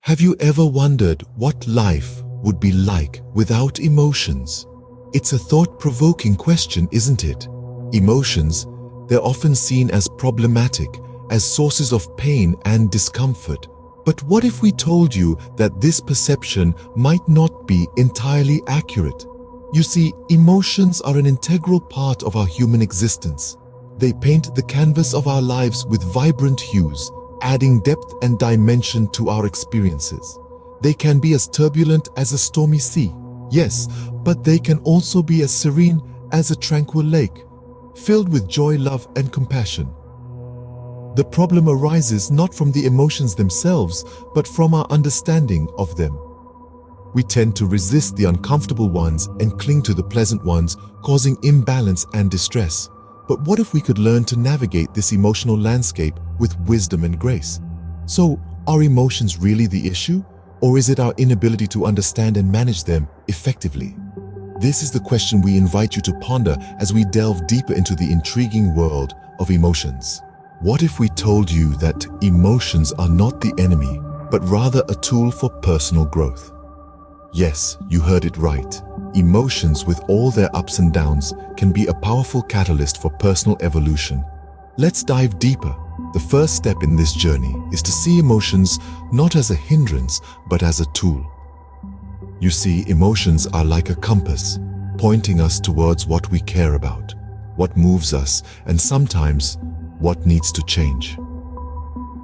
Have you ever wondered what life would be like without emotions? It's a thought-provoking question, isn't it? Emotions, they're often seen as problematic, as sources of pain and discomfort. But what if we told you that this perception might not be entirely accurate? You see, emotions are an integral part of our human existence. They paint the canvas of our lives with vibrant hues, adding depth and dimension to our experiences. They can be as turbulent as a stormy sea, yes, but they can also be as serene as a tranquil lake, filled with joy, love, and compassion. The problem arises not from the emotions themselves, but from our understanding of them. We tend to resist the uncomfortable ones and cling to the pleasant ones, causing imbalance and distress. But what if we could learn to navigate this emotional landscape with wisdom and grace? So, are emotions really the issue? Or is it our inability to understand and manage them effectively? This is the question we invite you to ponder as we delve deeper into the intriguing world of emotions. What if we told you that emotions are not the enemy, but rather a tool for personal growth? Yes, you heard it right. Emotions, with all their ups and downs, can be a powerful catalyst for personal evolution. Let's dive deeper. The first step in this journey is to see emotions not as a hindrance, but as a tool. You see, emotions are like a compass, pointing us towards what we care about, what moves us, and sometimes what needs to change.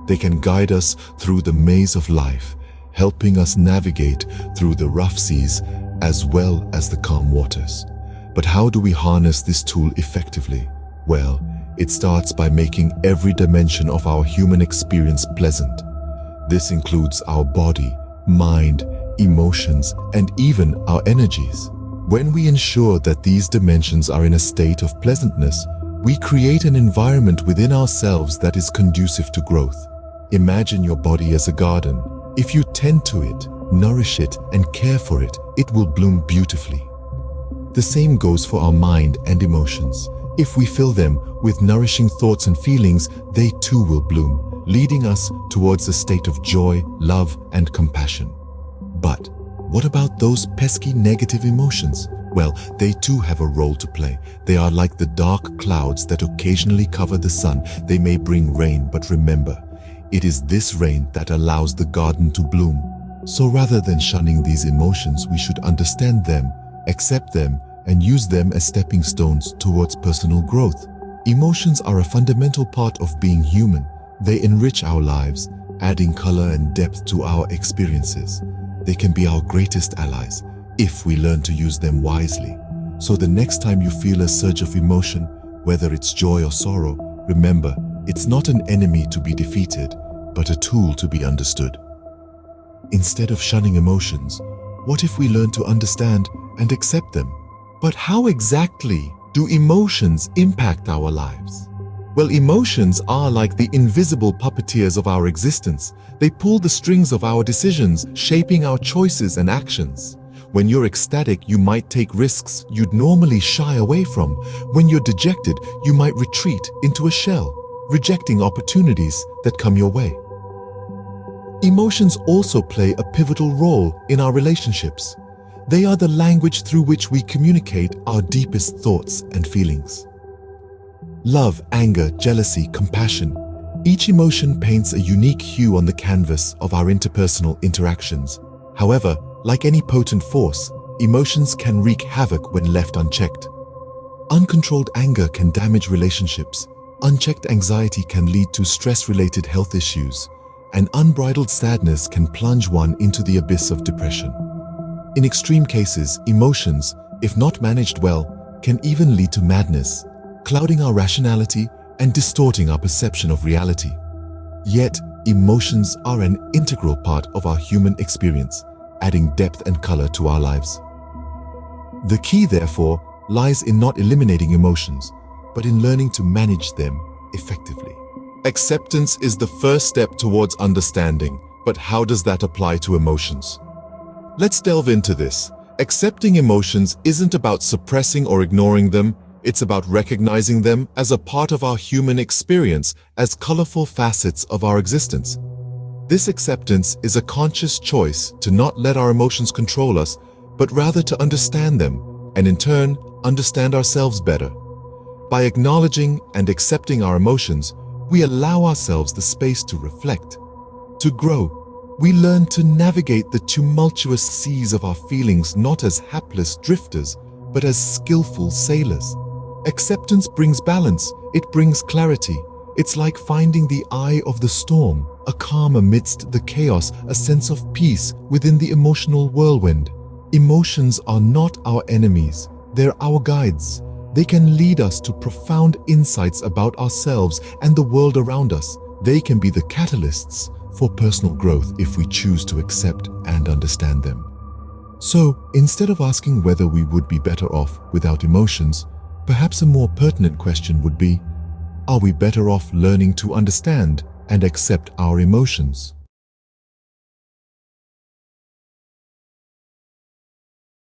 They can guide us through the maze of life, helping us navigate through the rough seas as well as the calm waters. But how do we harness this tool effectively? Well, it starts by making every dimension of our human experience pleasant. This includes our body, mind, emotions, and even our energies. When we ensure that these dimensions are in a state of pleasantness, we create an environment within ourselves that is conducive to growth. Imagine your body as a garden. If you tend to it, nourish it, and care for it, it will bloom beautifully. The same goes for our mind and emotions. If we fill them with nourishing thoughts and feelings, they too will bloom, leading us towards a state of joy, love, and compassion. But what about those pesky negative emotions? Well, they too have a role to play. They are like the dark clouds that occasionally cover the sun. They may bring rain, but remember, it is this rain that allows the garden to bloom. So rather than shunning these emotions, we should understand them, accept them, and use them as stepping stones towards personal growth. Emotions are a fundamental part of being human. They enrich our lives, adding color and depth to our experiences. They can be our greatest allies if we learn to use them wisely. So the next time you feel a surge of emotion, whether it's joy or sorrow, remember, it's not an enemy to be defeated, but a tool to be understood. Instead of shunning emotions, what if we learn to understand and accept them? But how exactly do emotions impact our lives? Well, emotions are like the invisible puppeteers of our existence. They pull the strings of our decisions, shaping our choices and actions. When you're ecstatic, you might take risks you'd normally shy away from. When you're dejected, you might retreat into a shell, rejecting opportunities that come your way. Emotions also play a pivotal role in our relationships. They are the language through which we communicate our deepest thoughts and feelings. Love, anger, jealousy, compassion. Each emotion paints a unique hue on the canvas of our interpersonal interactions. However, like any potent force, emotions can wreak havoc when left unchecked. Uncontrolled anger can damage relationships. Unchecked anxiety can lead to stress-related health issues. And unbridled sadness can plunge one into the abyss of depression. In extreme cases, emotions, if not managed well, can even lead to madness, clouding our rationality and distorting our perception of reality. Yet, emotions are an integral part of our human experience, adding depth and color to our lives. The key, therefore, lies in not eliminating emotions, but in learning to manage them effectively. Acceptance is the first step towards understanding, but how does that apply to emotions? Let's delve into this. Accepting emotions isn't about suppressing or ignoring them, it's about recognizing them as a part of our human experience, as colorful facets of our existence. This acceptance is a conscious choice to not let our emotions control us, but rather to understand them, and in turn, understand ourselves better. By acknowledging and accepting our emotions, we allow ourselves the space to reflect, to grow. We learn to navigate the tumultuous seas of our feelings not as hapless drifters, but as skillful sailors. Acceptance brings balance, it brings clarity. It's like finding the eye of the storm, a calm amidst the chaos, a sense of peace within the emotional whirlwind. Emotions are not our enemies, they're our guides. They can lead us to profound insights about ourselves and the world around us. They can be the catalysts for personal growth if we choose to accept and understand them. So, instead of asking whether we would be better off without emotions, perhaps a more pertinent question would be, are we better off learning to understand and accept our emotions?